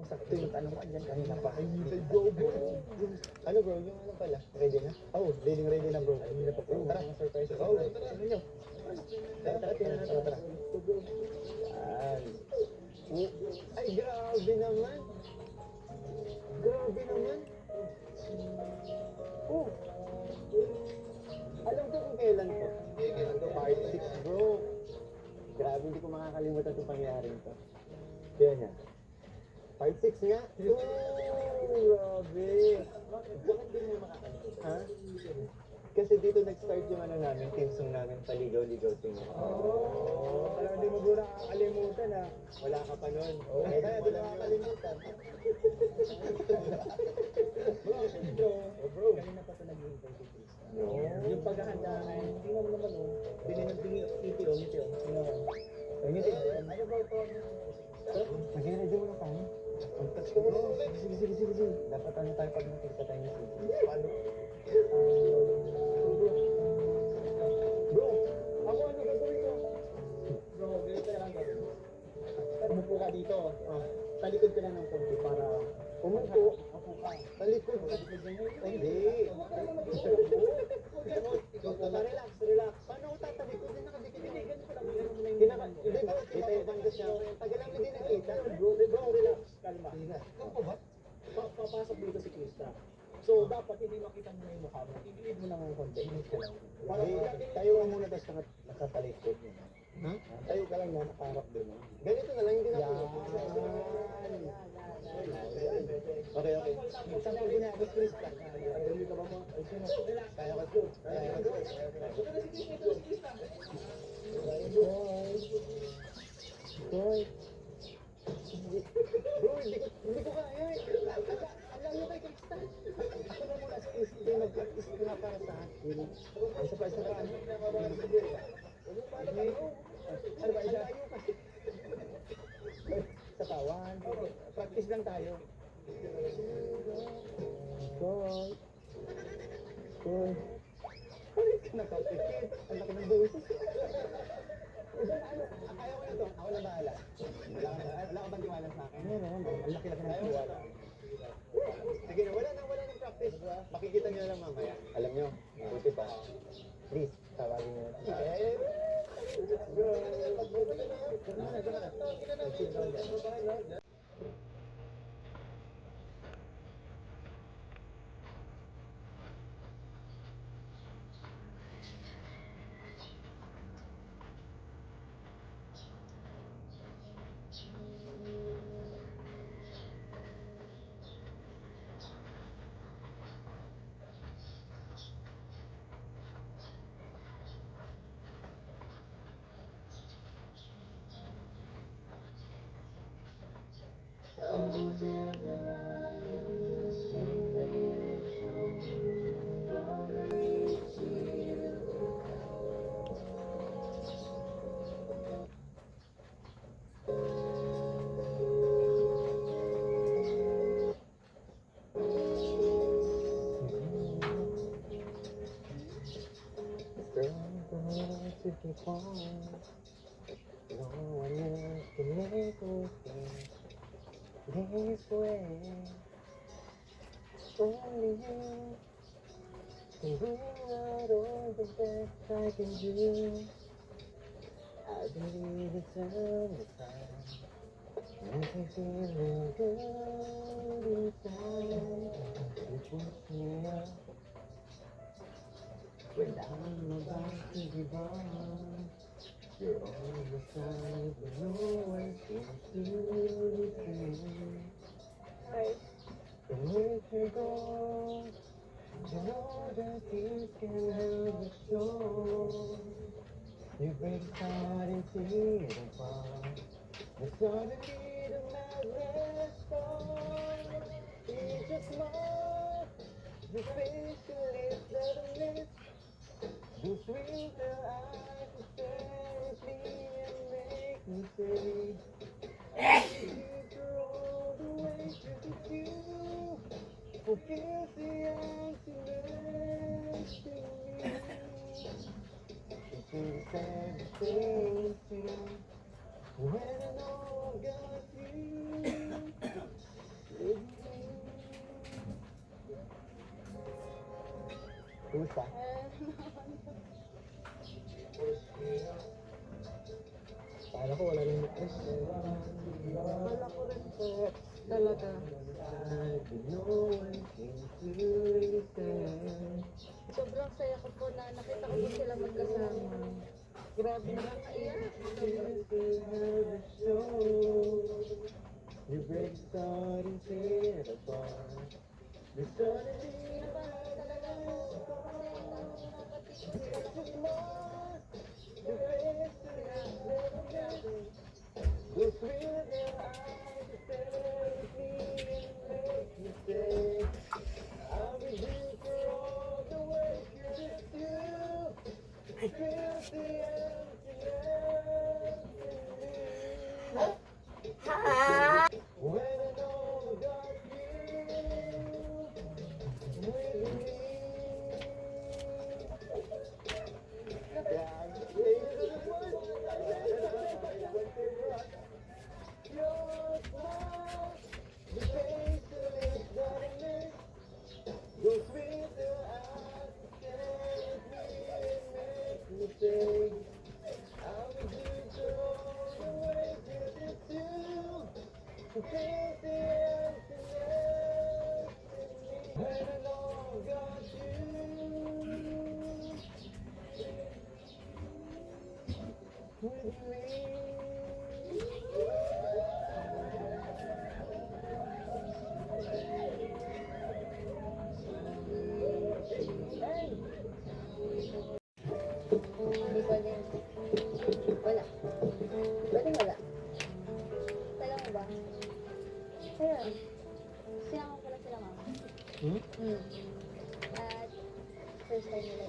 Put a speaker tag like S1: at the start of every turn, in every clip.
S1: Sakto yung tanong ko dyan kanina pa.
S2: Ay, bro. Ano bro, yung ano pala? Ready na? Oh, ready na bro. Kanina pa bro. Tara, surprise. Oh, tara. Ano nyo? Tara. Yan. Ay, grabe naman. Grabe naman. Oh. Alam ko kung kailan to. Kailan to? Part 6 bro. Grabe, hindi ko makakalimutan itong pangyayaring to. Kaya niya. Part 6 nga. Grabe. Bakit din mo makakalimutan? Ha? Kasi dito nag-start yung ano namin, team song namin, Paligaw-Ligaw Team. Oh, parang hindi mo bro nakakalimutan ha. Wala ka pa nun. Oh, kaya hindi nakakalimutan. Bro,
S1: Kanina pa ito nag-iintay si Chris.
S2: Oh.
S1: Yung paghahanda ngayon, tingnan mo naman oh. Binigyan ngiti oh. Tingnan mo.
S2: Ngiti. Ano ba ito? Mag-ready mo ng kanin. Mag-touch ka mo. Sige. Dapat ano tayo pag nakita tayo ng sige. Paano? Bro, ako ano gagawin ko?
S1: Bro, ganito na lang gawin. Umupo ka dito. Talikod ka na ng konti para
S2: Umupo.
S1: Upo ka.
S2: Talikod. Hindi. Relax. Paano ko tatalikod? Hindi nakadikit. Hindi ba? Kita yung banggas niya. Tagal lang hindi nakita.
S1: Bro, relax. Kalma.
S2: Ikaw ko ba?
S1: Papasok dito si Krista. So, dapat hindi makita mo na yung mukha mo. Igilid mo ng konti.
S2: Para tayo ka muna tapos nakatalikod. Ha? Tayo ka lang na nakaharap doon. Ganito na lang, hindi na po. Okay.
S1: Isang po na ako, Krista. Hindi ka ba mo?
S2: Kaya ka po. Boy. Bro, hindi ko kaya eh. Alam mo kay Krista. Ako na muna si Krista mag-practice ko na para sa akin. Isa pa. Ano ba isa? Katawan. Practice lang tayo. Boy. Bakit ka nakapikit? Ang laki ng boses. Kaya ko na to. Ako na bahala. Wala ka bang tiwala sa akin? Meron. Ang laki-laki ng tiwala. Sige na, wala nang practice. Makikita niyo lang mamaya. Alam niyo, buti pa. Please, tawagin niyo. No one else can make us this way. Only you can bring out all the best I can do. I believe it's summertime. And I feel good inside. You push me up when I'm about to give up. You're on the side, but no one seems to listen. And if you go, you know that things can help the soul. You break heart and tear it apart. And suddenly the madness falls. It's just more. The face to lift the mist. You sweet the eyes to stare at me and make me say, after all the ways that you fulfills the emptiness in me. It feels everything to when I know I got you.
S1: Pusa. Kala ko wala nang request. Kala ko rin po.
S2: Talaga.
S1: No one seems to listen.
S2: Sobrang saya ko po na nakita ko po sila magkasama. Grabe naman kaiyak.
S1: You break start and tear apart. The sun is in the the thrill of your eyes, the fantasy and make you say, I'll be here for all the work you did do. Feel the emptiness in me. When I know that you with me.
S2: Hindi pwede. Wala. Pwede wala. Kailan mo ba? Kaya, siyang ko pala sila mama. At first time nila.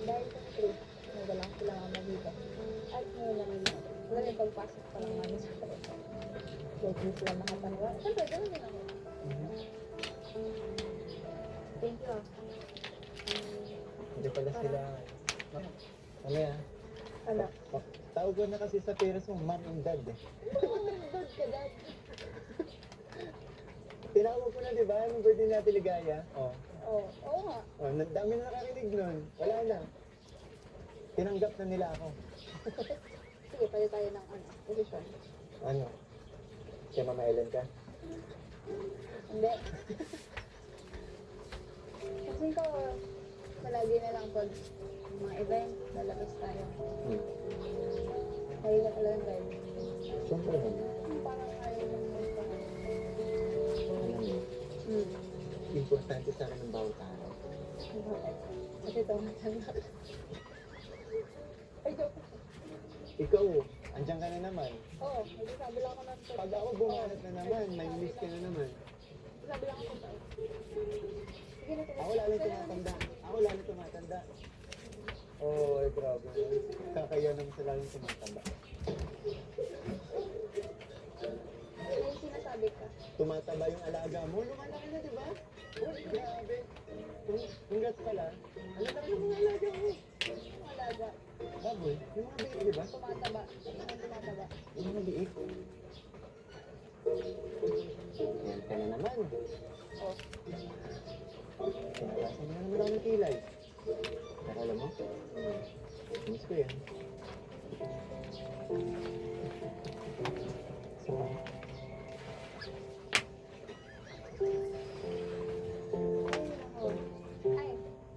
S2: Dahil sa trip, nagdala ko sila mama dito. At ngayon lang nila. Wala yung pagpasok pa lang namin sa trip. Kaya hindi sila makapanawa. Siyempre, gano'n din ako. Thank you.
S1: Hindi pala sila. Ano yan?
S2: Ano?
S1: Tawag ko na kasi sa parents mo, mom and dad eh.
S2: Dad ka, dad.
S1: Tinawag ko na, di ba? Yung birthday natin ligaya. Oh.
S2: Oo nga.
S1: Oh, dami na nakarinig nun. Wala na. Tinanggap na nila ako.
S2: Sige, pwede tayo ng posisyon.
S1: Ano? Kaya Mama Ellen ka?
S2: Hindi. Kasi ko, palagi na lang pag mga event, lalabas tayo. Kaya na talagang guys.
S1: Siyempre naman.
S2: Parang ayaw lang magpahan.
S1: Alam mo, importante sa akin ng bawat araw.
S2: Kasi ito, matanda. Ay, joke.
S1: Ikaw, andyan ka na naman.
S2: Oo, sabi lang ako na ito.
S1: Pag ako bumanat na naman, may miss ka na naman.
S2: Sabi lang ako ito. Sige na, sige.
S1: Ako lalo tumatanda. Ako lalo tumatanda. Oh, ay grabe. Kakaya naman sa lalong tumatanda.
S2: Ano yung sinasabi ka?
S1: Tumataba yung alaga mo. Lumalaki na, di ba? Uy, grabe. Congrats pala. Ano na yung mga alaga mo?
S2: Yung alaga,
S1: Baboy, yung mga biik, di ba?
S2: tumataba. Ano tumataba?
S1: Yung mga biik. Yan ka na naman.
S2: Oh.
S1: Pinakasan mo na naman ako ng kilay. Pero alam mo, miss ko yan. So,
S2: Ay,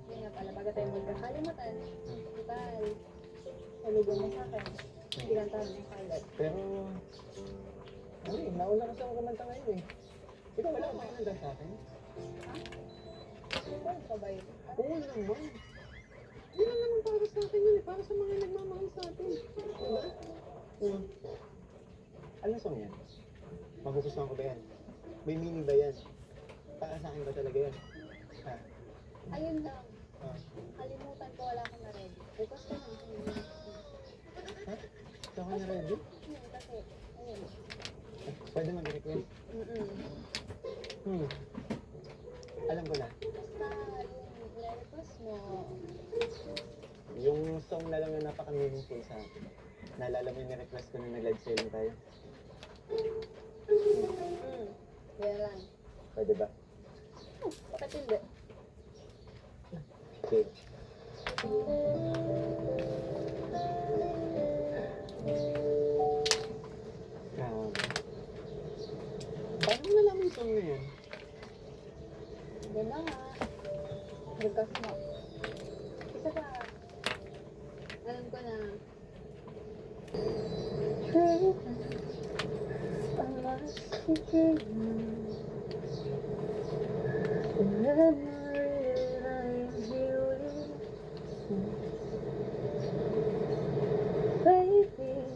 S2: yun nga pala, bago tayo magkakalimutan, Tal, salugan mo sa akin. Ilan tayo ng pilot.
S1: pero, ano eh, nauna kasi ako kumanta ngayon eh. Ikaw wala ka kumanta sa akin?
S2: Ha? Ikaw ka ba yun?
S1: Oo naman. Hindi lang naman para sa akin yun eh, para sa mga nagmamahal sa atin. Diba? Ano song yan? Magugustuhan ko ba yan? May meaning ba yan? Para sa akin ba talaga yan? Ha?
S2: Ayun lang.
S1: Ha?
S2: Kalimutan ko, wala akong na-ready. Bukas ka lang.
S1: Ha? Ikaw ka na ready?
S2: Kasi, ayun.
S1: Pwede mag-request?
S2: Mm-mm.
S1: Alam ko na.
S2: Basta, yung request mo,
S1: Yung song na lang na napaka-meaningful sa akin. Naalala mo yung request ko na nag-live selling tayo?
S2: yan lang.
S1: Pwede ba?
S2: Bakit hindi? Okay. Paano mo nalaman yung song na yan?
S3: Yan na nga. Request mo. Isa pa. Alam ko na. I must be dreaming. The memory that I'm viewing. Baby,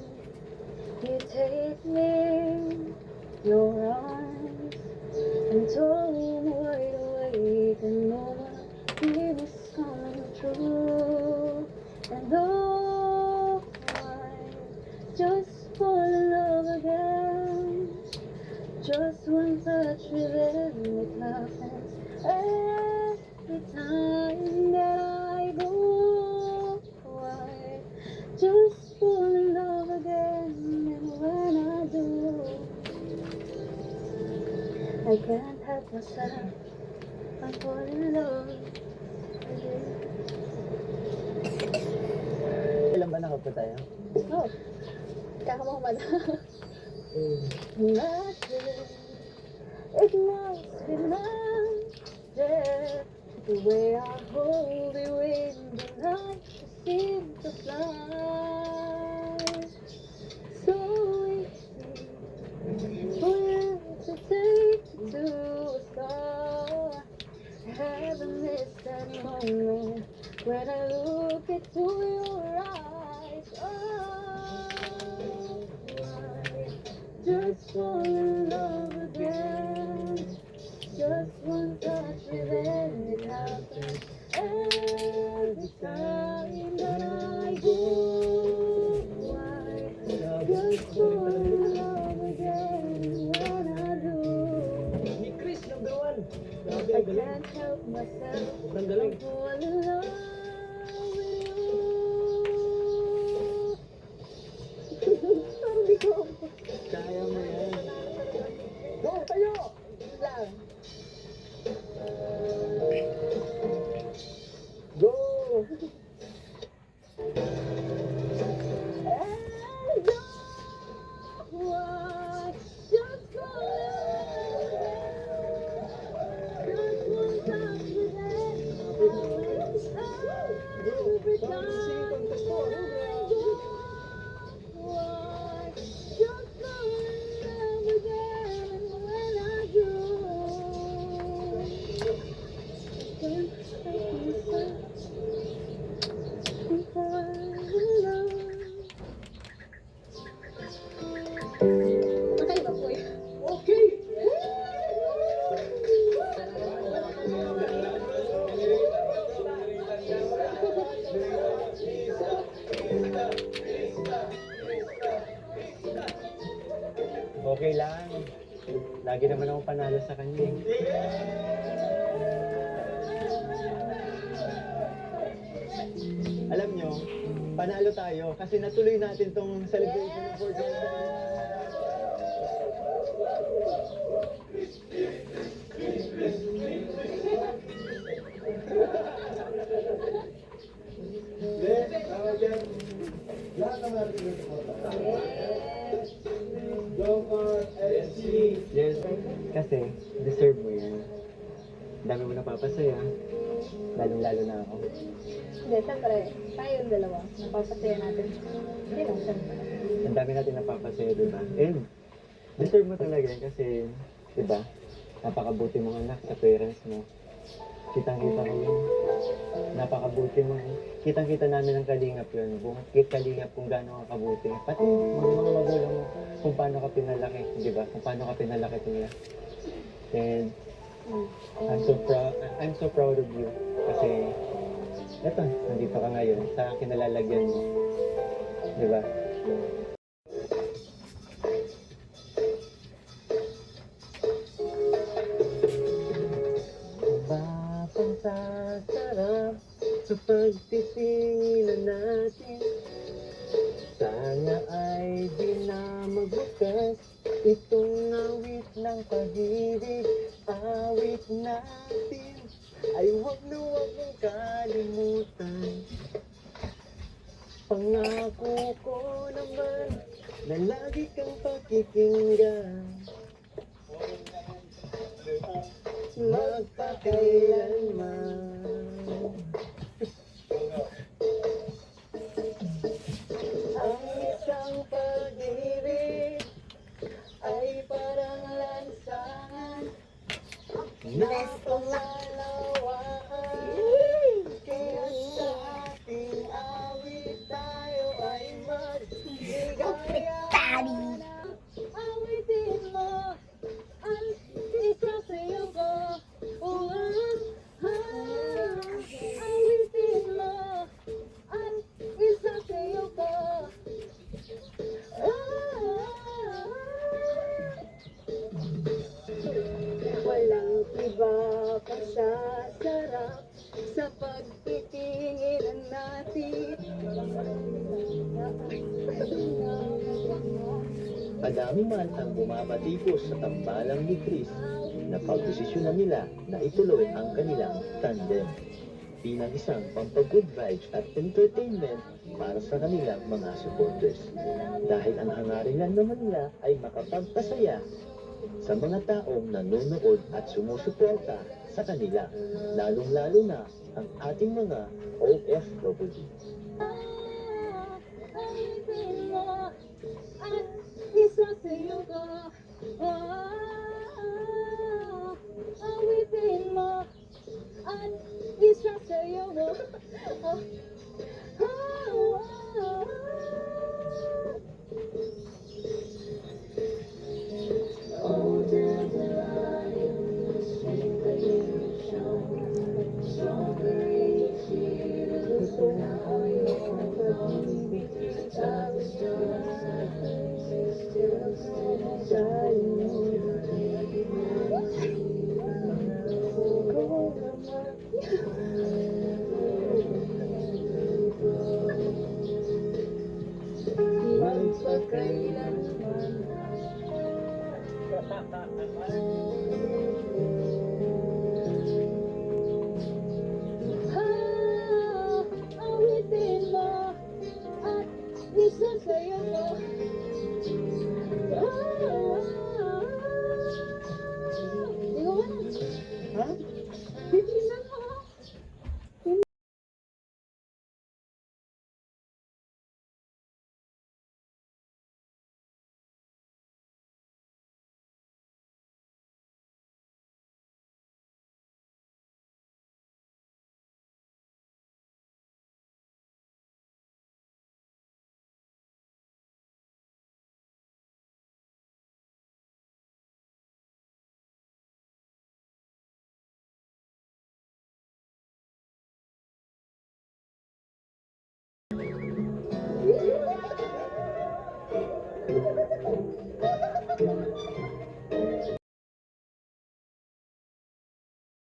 S3: you take me in your arms and told me wide awake and know my dream is coming true. And though I just fall in love again, just one touch within the clouds. Every time that I go, I just fall in love again. And when I do, I can't help myself. I fall in love again.
S2: Ilan ba nakapta tayo?
S3: Oh, kakamamad. Nothing, it must be magic. The way I hold you in the night, you seem to fly. So easy for you to take you to a star. I haven't missed that moment when I look into your eyes. Oh, I just fall in love again. Just one touch with it happens. Every time that I go, I just fall in love again. When I do,
S2: Ni Chris, number one. Grabe,
S3: I
S2: ang galing.
S3: can't help myself.
S2: Sobrang galing.
S3: I fall in love with you. Parang di ko.
S2: Kaya mo yan.
S3: Go, tayo! Lang.
S2: Go!
S3: And oh, I just fall in love again. Just one touch with it. Every time I go, I just fall in love again. And when I do, I can't help myself. I fall in love. Okay ba po yun?
S2: Okay! Okay lang. Lagi naman ako panalo sa kanya. Alam nyo, panalo tayo kasi natuloy natin tong celebration ng 4th anniversary.
S1: Lahat ng mga Jomar, SC.
S2: Yes, kasi deserve mo yan. Dami mo napapasaya. Lalong-lalo na ako.
S3: Hindi, siyempre, tayo yung dalawa. Napapasaya natin. Hindi lang, siyempre.
S2: Ang dami natin napapasaya, diba? And deserve mo talaga yan kasi, diba? Napakabuti mong anak sa parents mo. Kitang-kita ko yun. Napakabuti mo. Kitang-kita namin ang kalingap yun. Buong kalingap kung gaano ka kabuti. Pati mga magulang mo kung paano ka pinalaki, diba? Kung paano ka pinalaki nila. And I'm so proud of you. Kasi, eto, nandito ka ngayon sa kinalalagyan mo. Diba? Bapang sasarap sa pagtitinginan natin. Sana ay di na magbukas itong awit ng pag-ibig. awit natin ay huwag mong kalimutan. Pangako ko naman na lagi kang pakikinggan, magpakailanman. Ang isang pag-ibig ay parang lansangan na pangalawaan. Kaya sa ating awit tayo ay magligaya.
S3: Awitin mo ang isa sa'yo ko. Awitin mo ang isa sa'yo ko. Walang iba pa sa sarap sa pagtitinginan natin.
S2: Madami man ang bumabatikos sa tambalang ni Chris na pagdesisyonan nila na ituloy ang kanilang tandem bilang isang pampag-good vibes at entertainment para sa kanilang mga supporters. Dahil ang hangarin lang naman nila ay makapagpasaya sa mga taong nanonood at sumusuporta sa kanila, lalong-lalo na ang ating mga OFW.
S3: Awitin mo ang isa sa'yo ko.